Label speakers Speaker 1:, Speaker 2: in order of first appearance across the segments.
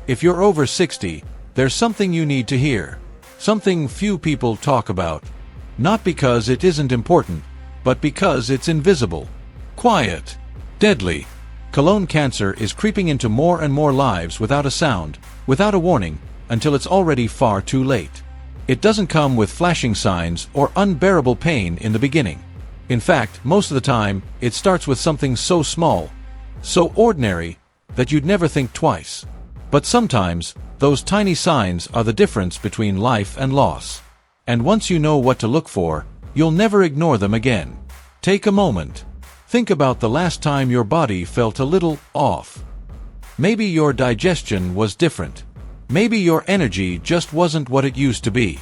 Speaker 1: If you're over 60, there's something you need to hear. Something few people talk about. Not because it isn't important, but because it's invisible. Quiet. Deadly. Colon cancer is creeping into more and more lives without a sound, without a warning, until it's already far too late. It doesn't come with flashing signs or unbearable pain in the beginning. In fact, most of the time, it starts with something so small, so ordinary, that you'd never think twice. But sometimes, those tiny signs are the difference between life and loss. And once you know what to look for, you'll never ignore them again. Take a moment. Think about the last time your body felt a little off. Maybe your digestion was different. Maybe your energy just wasn't what it used to be.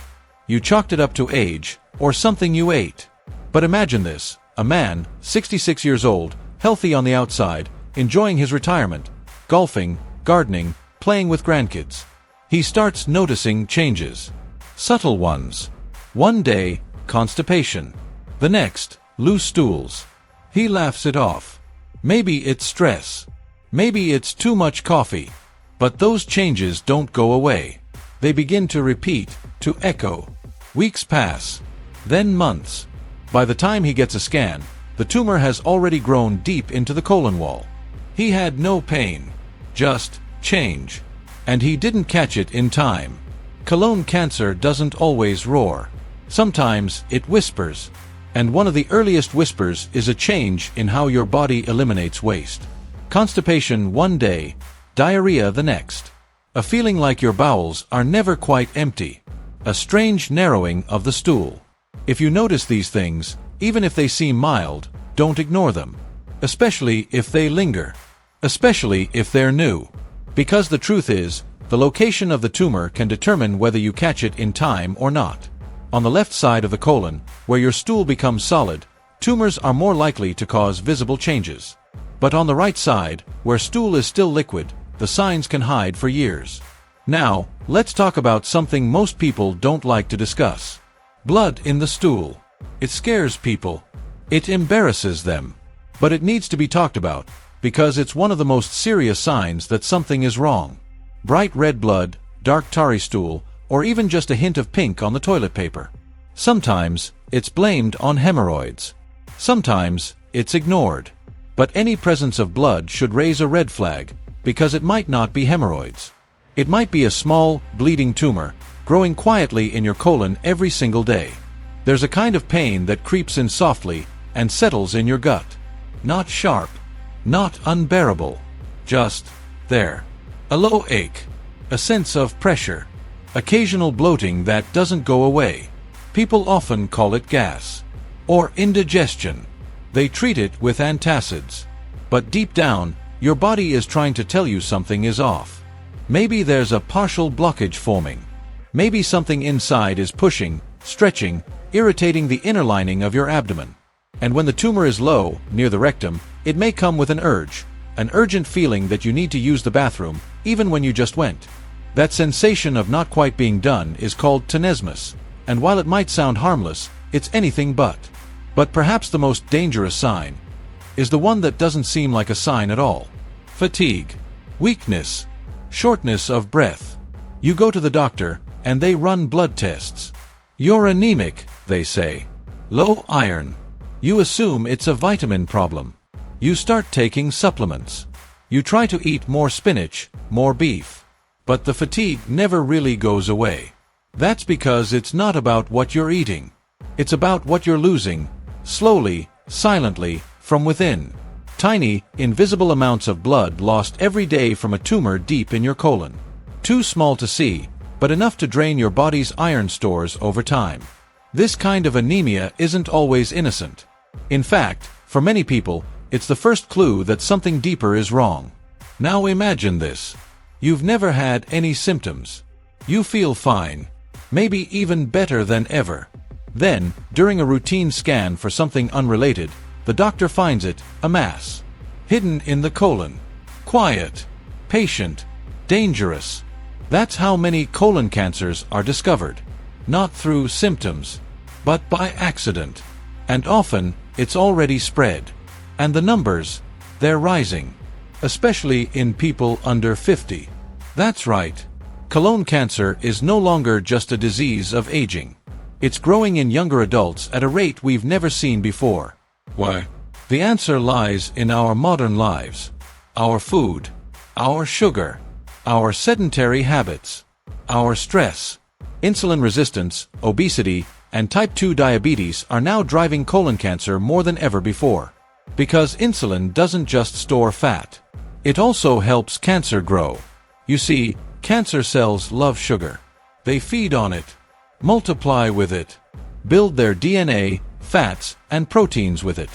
Speaker 1: You chalked it up to age, or something you ate. But imagine this, a man, 66 years old, healthy on the outside, enjoying his retirement, golfing, gardening, playing with grandkids. He starts noticing changes. Subtle ones. One day, constipation. The next, loose stools. He laughs it off. Maybe it's stress. Maybe it's too much coffee. But those changes don't go away. They begin to repeat, to echo. Weeks pass. Then months. By the time he gets a scan, the tumor has already grown deep into the colon wall. He had no pain. Just change. And he didn't catch it in time. Colon cancer doesn't always roar. Sometimes it whispers. And one of the earliest whispers is a change in how your body eliminates waste. Constipation one day, diarrhea the next. A feeling like your bowels are never quite empty. A strange narrowing of the stool. If you notice these things, even if they seem mild, don't ignore them. Especially if they linger. Especially if they're new. Because the truth is, the location of the tumor can determine whether you catch it in time or not. On the left side of the colon, where your stool becomes solid, tumors are more likely to cause visible changes. But on the right side, where stool is still liquid, the signs can hide for years. Now, let's talk about something most people don't like to discuss. Blood in the stool. It scares people. It embarrasses them. But it needs to be talked about, because it's one of the most serious signs that something is wrong. Bright red blood, dark tarry stool, or even just a hint of pink on the toilet paper. Sometimes, it's blamed on hemorrhoids. Sometimes, it's ignored. But any presence of blood should raise a red flag, because it might not be hemorrhoids. It might be a small, bleeding tumor, growing quietly in your colon every single day. There's a kind of pain that creeps in softly and settles in your gut. Not sharp, not unbearable, just there. A low ache, a sense of pressure, occasional bloating that doesn't go away. People often call it gas or indigestion. They treat it with antacids. But deep down, your body is trying to tell you something is off. Maybe there's a partial blockage forming. Maybe something inside is pushing, stretching, irritating the inner lining of your abdomen. And when the tumor is low, near the rectum, it may come with an urgent feeling that you need to use the bathroom, even when you just went. That sensation of not quite being done is called tenesmus, and while it might sound harmless, it's anything but. But perhaps the most dangerous sign is the one that doesn't seem like a sign at all. Fatigue, weakness, shortness of breath. You go to the doctor, and they run blood tests. You're anemic, they say. Low iron. You assume it's a vitamin problem. You start taking supplements. You try to eat more spinach, more beef. But the fatigue never really goes away. That's because it's not about what you're eating. It's about what you're losing, slowly, silently, from within. Tiny, invisible amounts of blood lost every day from a tumor deep in your colon. Too small to see, but enough to drain your body's iron stores over time. This kind of anemia isn't always innocent. In fact, for many people, it's the first clue that something deeper is wrong. Now imagine this. You've never had any symptoms. You feel fine. Maybe even better than ever. Then, during a routine scan for something unrelated, the doctor finds it, a mass. Hidden in the colon. Quiet. Patient. Dangerous. That's how many colon cancers are discovered. Not through symptoms, but by accident. And often, it's already spread. And the numbers, they're rising. Especially in people under 50. That's right. Colon cancer is no longer just a disease of aging. It's growing in younger adults at a rate we've never seen before. Why? The answer lies in our modern lives. Our food, our sugar, our sedentary habits, our stress. Insulin resistance, obesity, and type 2 diabetes are now driving colon cancer more than ever before. Because insulin doesn't just store fat. It also helps cancer grow. You see, cancer cells love sugar. They feed on it, multiply with it, build their DNA, fats, and proteins with it.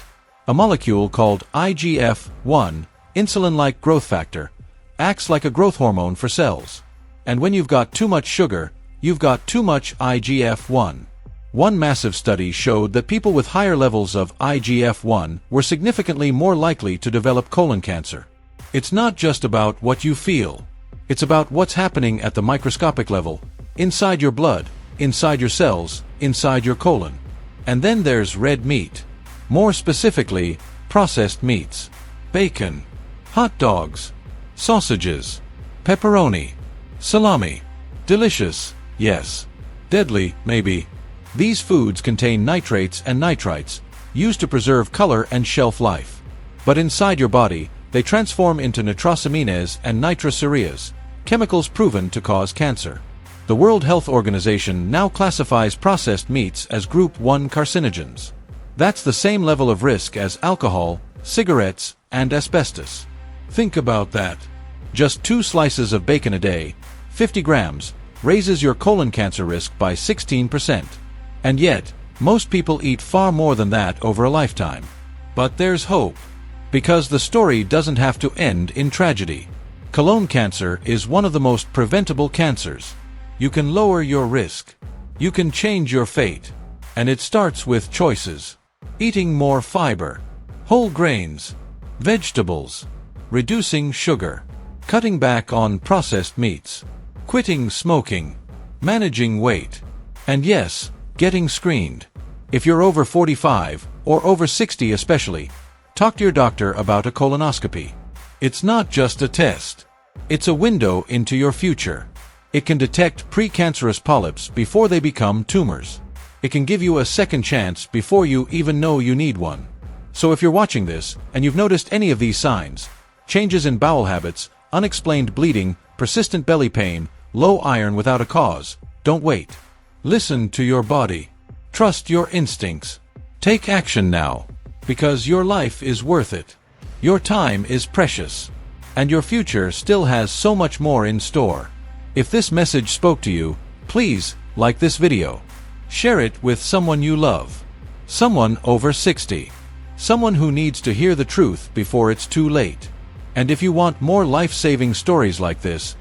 Speaker 1: A molecule called IGF-1, insulin-like growth factor, acts like a growth hormone for cells. And when you've got too much sugar, you've got too much IGF-1. One massive study showed that people with higher levels of IGF-1 were significantly more likely to develop colon cancer. It's not just about what you feel. It's about what's happening at the microscopic level, inside your blood, inside your cells, inside your colon. And then there's red meat. More specifically, processed meats. Bacon, hot dogs, sausages, pepperoni, salami. Delicious, yes. Deadly, maybe. These foods contain nitrates and nitrites, used to preserve color and shelf life. But inside your body, they transform into nitrosamines and nitrosoureas, chemicals proven to cause cancer. The World Health Organization now classifies processed meats as Group 1 carcinogens. That's the same level of risk as alcohol, cigarettes, and asbestos. Think about that. Just 2 slices of bacon a day, 50 grams, raises your colon cancer risk by 16%. And yet, most people eat far more than that over a lifetime. But there's hope. Because the story doesn't have to end in tragedy. Colon cancer is one of the most preventable cancers. You can lower your risk. You can change your fate. And it starts with choices. Eating more fiber, whole grains, vegetables, reducing sugar, cutting back on processed meats, quitting smoking, managing weight, and yes, getting screened. If you're over 45, or over 60 especially, talk to your doctor about a colonoscopy. It's not just a test. It's a window into your future. It can detect precancerous polyps before they become tumors. It can give you a second chance before you even know you need one. So if you're watching this, and you've noticed any of these signs, changes in bowel habits, unexplained bleeding, persistent belly pain, low iron without a cause, don't wait. Listen to your body. Trust your instincts. Take action now. Because your life is worth it. Your time is precious. And your future still has so much more in store. If this message spoke to you, please like this video. Share it with someone you love. Someone over 60. Someone who needs to hear the truth before it's too late. And if you want more life-saving stories like this,